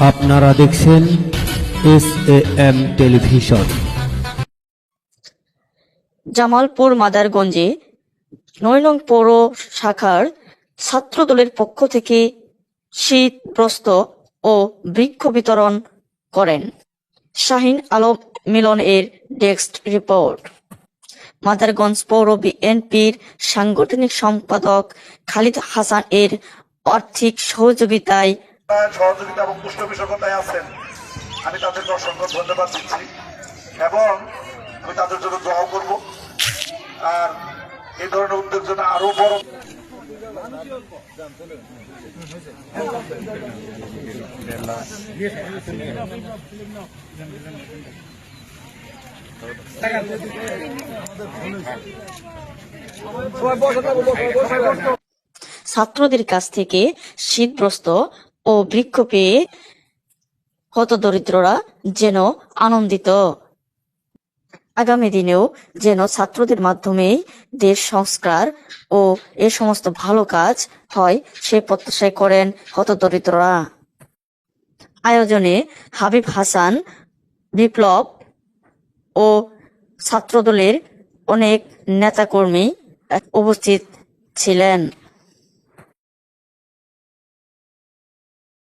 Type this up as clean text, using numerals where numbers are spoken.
আপনারা দেখছেন SAM television. Jamalpur মাদারগঞ্জে ৯ নং পৌর শাখার ছাত্রদলের পক্ষ থেকে শীত বস্ত্র ও বৃক্ষ বিতরণ করেন। শাহিন আলম মিলন এর ডেস্ক রিপোর্ট। মাদারগঞ্জ পৌর বিএনপির সাংগঠনিক সম্পাদক খালিদ হাসান এর আর্থিক সহযোগিতা এবং পৃষ্ঠপোষকতায় আছেন। আমি তাদেরকে অসংখ্য ধন্যবাদ দিচ্ছি এবং আমি তাদের জন্য দোয়া করব। আর এই ধরনের উদ্যোগ যেন আরো বড়। ছাত্রদের কাছ থেকে শীতবস্ত্র ও বৃক্ষ পেয়ে হতদরিদ্ররা যেন আনন্দিত। আগামী দিনেও যেন ছাত্রদের মাধ্যমেই দেশ সংস্কার ও এ সমস্ত ভালো কাজ হয় সে প্রত্যাশা করেন হতদরিদ্ররা। আয়োজনে হাবিব হাসান, বিপ্লব ও ছাত্রদলের অনেক নেতাকর্মী উপস্থিত ছিলেন।